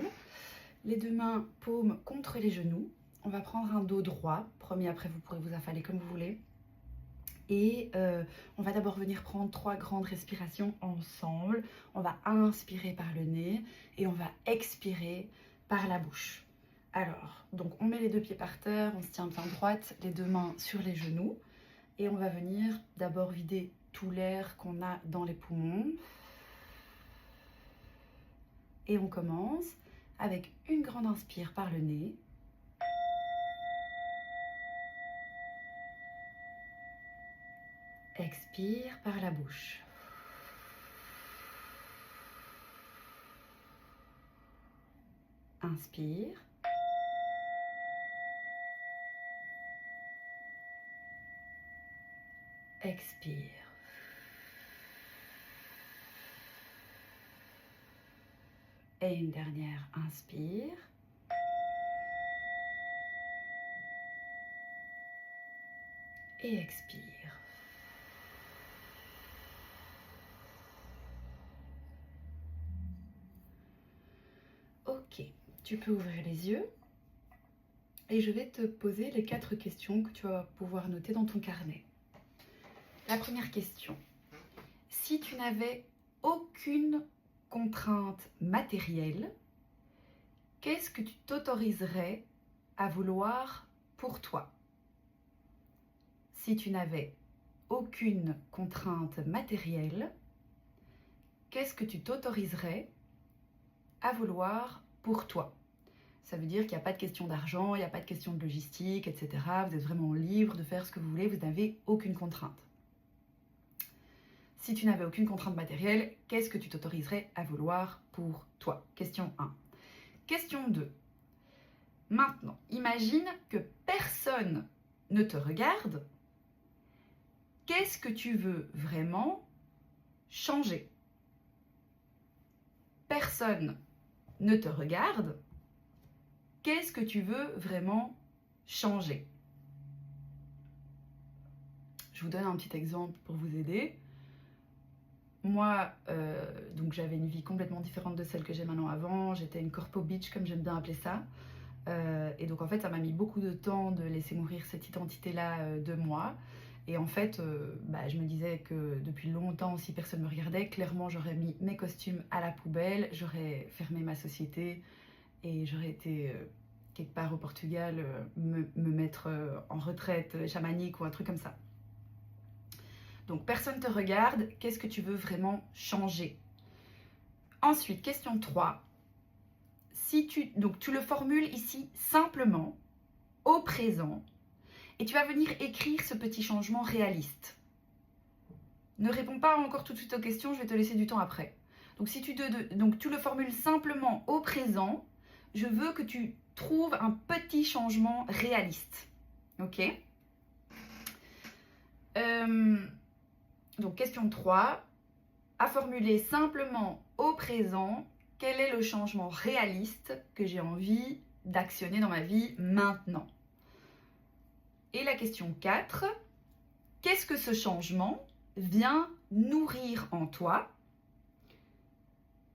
les 2 mains paumes contre les genoux. On va prendre un dos droit. Premier, après, vous pourrez vous affaler comme vous voulez. Et on va d'abord venir prendre 3 grandes respirations ensemble. On va inspirer par le nez et on va expirer par la bouche. Alors, donc on met les 2 pieds par terre, on se tient bien droite, les 2 mains sur les genoux. Et on va venir d'abord vider tout l'air qu'on a dans les poumons. Et on commence avec une grande inspire par le nez. Expire par la bouche. Inspire. Expire. Et une dernière inspire. Et expire. Ok, tu peux ouvrir les yeux et je vais te poser les 4 questions que tu vas pouvoir noter dans ton carnet. La première question, si tu n'avais aucune contrainte matérielle, qu'est-ce que tu t'autoriserais à vouloir pour toi? Si tu n'avais aucune contrainte matérielle, qu'est-ce que tu t'autoriserais à vouloir pour toi? Ça veut dire qu'il n'y a pas de question d'argent, il n'y a pas de question de logistique, etc. Vous êtes vraiment libre de faire ce que vous voulez, vous n'avez aucune contrainte. Si tu n'avais aucune contrainte matérielle, qu'est-ce que tu t'autoriserais à vouloir pour toi? Question 1. Question 2. Maintenant, imagine que personne ne te regarde qu'est-ce que tu veux vraiment changer? Personne ne te regarde. Qu'est-ce que tu veux vraiment changer? Je vous donne un petit exemple pour vous aider. Moi, donc j'avais une vie complètement différente de celle que j'ai maintenant avant. J'étais une corpo bitch, comme j'aime bien appeler ça. Et donc en fait, ça m'a mis beaucoup de temps de laisser mourir cette identité-là de moi. Et en fait, je me disais que depuis longtemps, si personne ne me regardait, clairement, j'aurais mis mes costumes à la poubelle, j'aurais fermé ma société et j'aurais été quelque part au Portugal me mettre en retraite chamanique ou un truc comme ça. Donc, personne ne te regarde, qu'est-ce que tu veux vraiment changer? Ensuite, question 3. Donc, tu le formules ici simplement, au présent, et tu vas venir écrire ce petit changement réaliste. Ne réponds pas encore tout de suite aux questions, je vais te laisser du temps après. Donc, donc tu le formules simplement au présent, je veux que tu trouves un petit changement réaliste. Ok? Donc, question 3. À formuler simplement au présent, quel est le changement réaliste que j'ai envie d'actionner dans ma vie maintenant? Et la question 4. Qu'est-ce que ce changement vient nourrir en toi?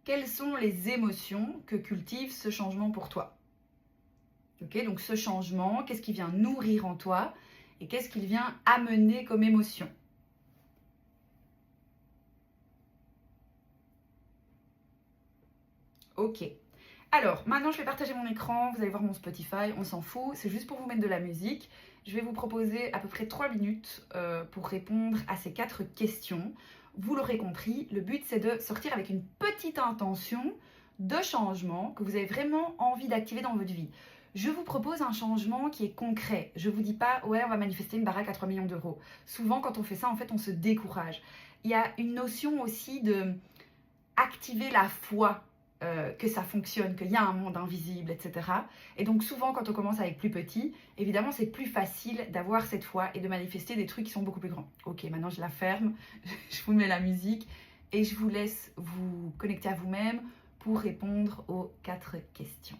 Quelles sont les émotions que cultive ce changement pour toi? Ok, donc ce changement, qu'est-ce qui vient nourrir en toi et qu'est-ce qu'il vient amener comme émotion? Ok. Alors, maintenant, je vais partager mon écran. Vous allez voir mon Spotify. On s'en fout. C'est juste pour vous mettre de la musique. Je vais vous proposer à peu près 3 minutes pour répondre à ces 4 questions. Vous l'aurez compris, le but, c'est de sortir avec une petite intention de changement que vous avez vraiment envie d'activer dans votre vie. Je vous propose un changement qui est concret. Je ne vous dis pas, ouais, on va manifester une baraque à 3 millions d'euros. Souvent, quand on fait ça, en fait, on se décourage. Il y a une notion aussi de activer la foi. Que ça fonctionne, qu'il y a un monde invisible, etc. Et donc souvent, quand on commence avec plus petit, évidemment, c'est plus facile d'avoir cette foi et de manifester des trucs qui sont beaucoup plus grands. Ok, maintenant je la ferme, je vous mets la musique et je vous laisse vous connecter à vous-même pour répondre aux 4 questions.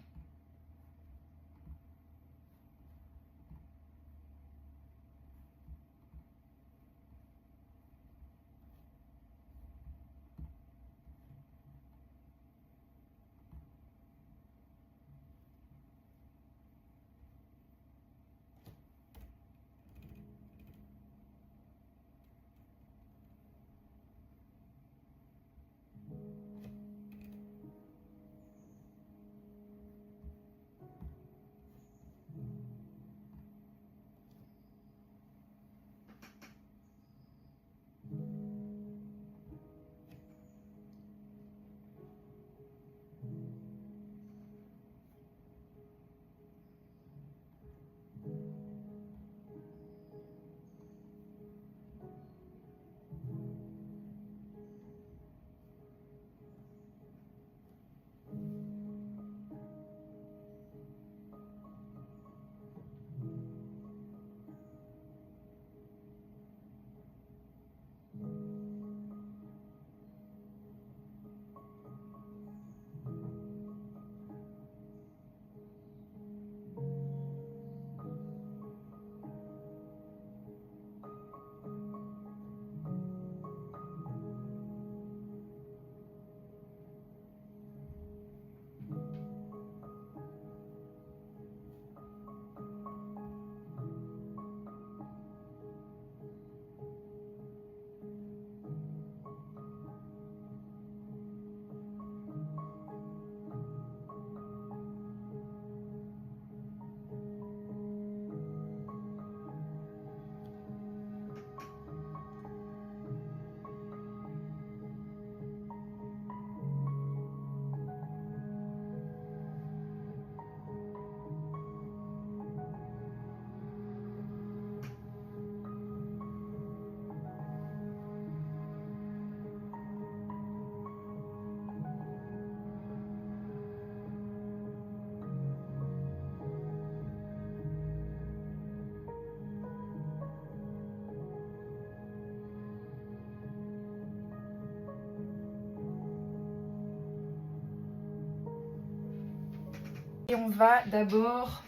Et on va d'abord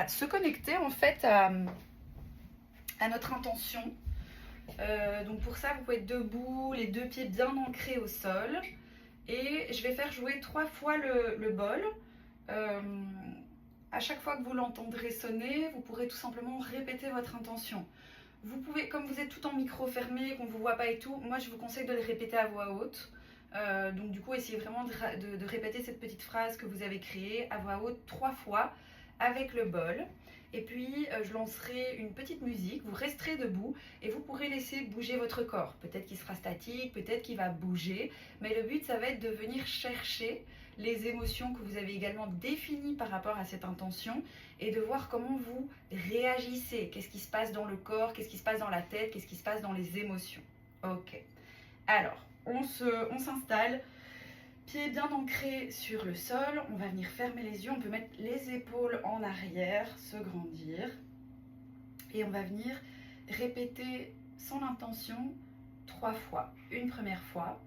se connecter en fait à notre intention. Donc pour ça, vous pouvez être debout, les deux pieds bien ancrés au sol. Et je vais faire jouer 3 fois le bol. À chaque fois que vous l'entendrez sonner, vous pourrez tout simplement répéter votre intention. Vous pouvez, comme vous êtes tout en micro fermé, qu'on ne vous voit pas et tout, moi je vous conseille de le répéter à voix haute. Donc du coup, essayez vraiment de répéter cette petite phrase que vous avez créée à voix haute 3 fois avec le bol. Et puis, je lancerai une petite musique, vous resterez debout et vous pourrez laisser bouger votre corps. Peut-être qu'il sera statique, peut-être qu'il va bouger, mais le but, ça va être de venir chercher les émotions que vous avez également définies par rapport à cette intention et de voir comment vous réagissez. Qu'est-ce qui se passe dans le corps, qu'est-ce qui se passe dans la tête, qu'est-ce qui se passe dans les émotions. Ok. Alors, on s'installe. Pieds bien ancrés sur le sol, on va venir fermer les yeux, on peut mettre les épaules en arrière, se grandir. Et on va venir répéter son intention 3 fois. Une première fois.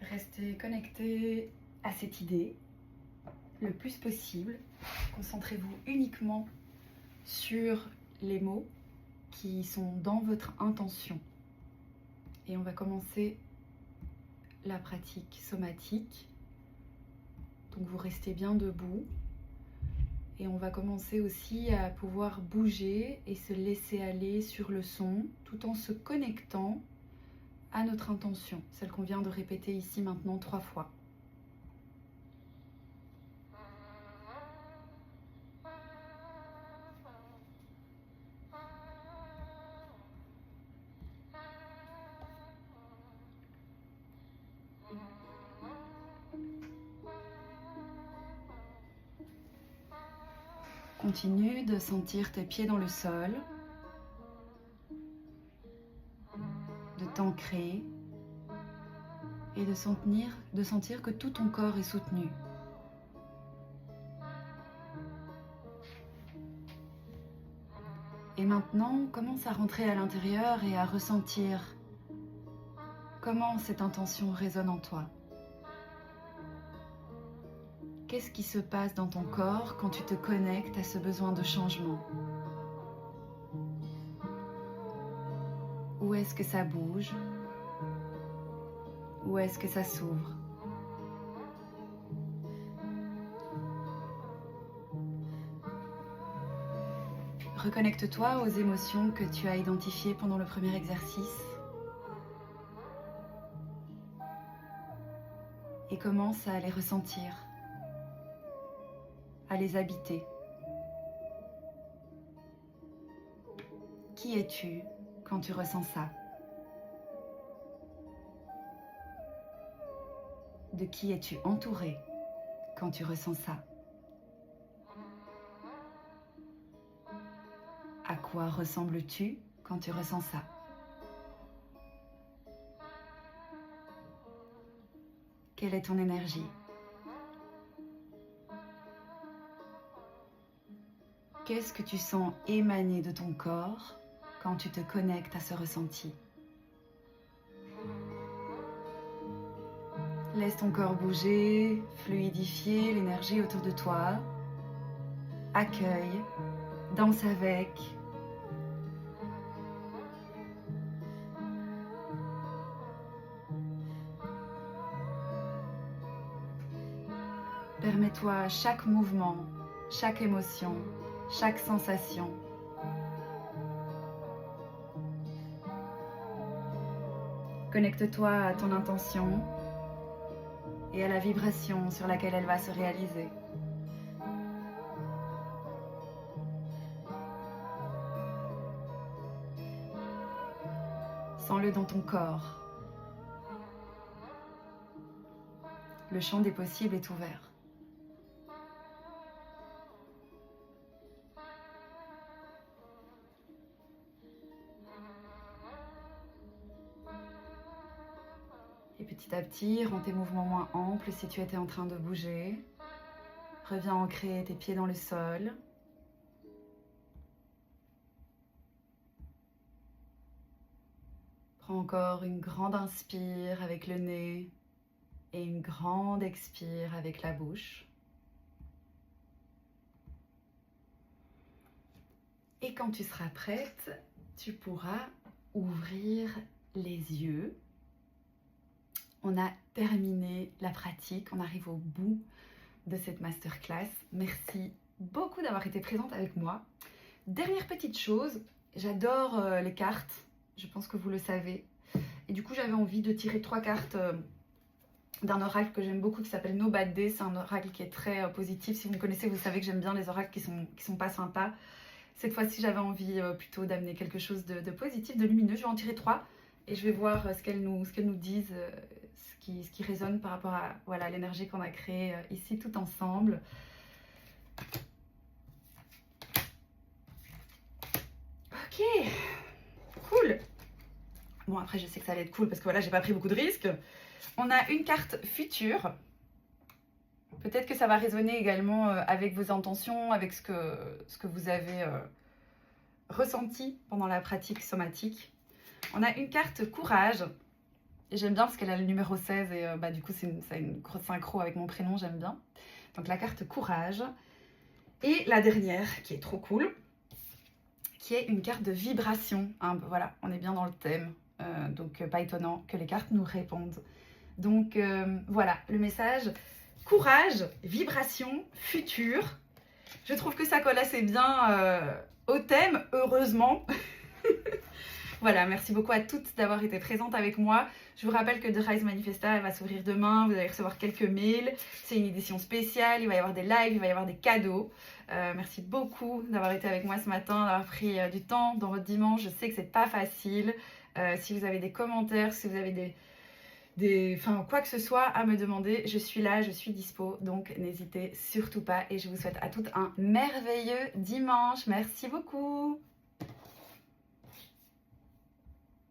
Restez connecté à cette idée le plus possible. Concentrez-vous uniquement sur les mots qui sont dans votre intention. Et on va commencer la pratique somatique. Donc vous restez bien debout. Et on va commencer aussi à pouvoir bouger et se laisser aller sur le son tout en se connectant à notre intention, celle qu'on vient de répéter ici maintenant 3 fois. Continue de sentir tes pieds dans le sol, de t'ancrer et de sentir que tout ton corps est soutenu. Et maintenant, commence à rentrer à l'intérieur et à ressentir comment cette intention résonne en toi. Qu'est-ce qui se passe dans ton corps quand tu te connectes à ce besoin de changement? Où est-ce que ça bouge? Où est-ce que ça s'ouvre? Reconnecte-toi aux émotions que tu as identifiées pendant le premier exercice et commence à les ressentir, à les habiter. Qui es-tu quand tu ressens ça? De qui es-tu entouré quand tu ressens ça? À quoi ressembles-tu quand tu ressens ça? Quelle est ton énergie? Qu'est-ce que tu sens émaner de ton corps quand tu te connectes à ce ressenti? Laisse ton corps bouger, fluidifier l'énergie autour de toi. Accueille, danse avec. Permets-toi chaque mouvement, chaque émotion, chaque sensation. Connecte-toi à ton intention et à la vibration sur laquelle elle va se réaliser. Sens-le dans ton corps. Le champ des possibles est ouvert. petit à petit, rends tes mouvements moins amples si tu étais en train de bouger. Reviens ancrer tes pieds dans le sol. Prends encore une grande inspire avec le nez et une grande expire avec la bouche. Et quand tu seras prête, tu pourras ouvrir les yeux. On a terminé la pratique, on arrive au bout de cette masterclass. Merci beaucoup d'avoir été présente avec moi. Dernière petite chose, j'adore les cartes, je pense que vous le savez. Et du coup, j'avais envie de tirer 3 cartes d'un oracle que j'aime beaucoup qui s'appelle No Bad Day. C'est un oracle qui est très positif. Si vous me connaissez, vous savez que j'aime bien les oracles qui sont pas sympas. Cette fois-ci, j'avais envie plutôt d'amener quelque chose de positif, de lumineux. Je vais en tirer 3 et je vais voir ce qu'elles nous disent, ce qui résonne par rapport à voilà, l'énergie qu'on a créée ici tout ensemble. Ok, cool. Bon, après, je sais que ça allait être cool parce que voilà, j'ai pas pris beaucoup de risques. On a une carte future. Peut-être que ça va résonner également avec vos intentions, avec ce que vous avez ressenti pendant la pratique somatique. On a une carte courage. Et j'aime bien parce qu'elle a le numéro 16 et du coup, ça a une grosse synchro avec mon prénom, j'aime bien. Donc la carte courage. Et la dernière, qui est trop cool, qui est une carte de vibration. Hein, voilà, on est bien dans le thème. Donc pas étonnant que les cartes nous répondent. Donc voilà, le message courage, vibration, futur. Je trouve que ça colle assez bien au thème, heureusement. Voilà, merci beaucoup à toutes d'avoir été présentes avec moi. Je vous rappelle que The Rise Manifesta, elle va s'ouvrir demain. Vous allez recevoir quelques mails. C'est une édition spéciale. Il va y avoir des lives, il va y avoir des cadeaux. Merci beaucoup d'avoir été avec moi ce matin, d'avoir pris du temps dans votre dimanche. Je sais que c'est pas facile. Si vous avez des commentaires, si vous avez enfin, quoi que ce soit à me demander, je suis là, je suis dispo. Donc n'hésitez surtout pas et je vous souhaite à toutes un merveilleux dimanche. Merci beaucoup.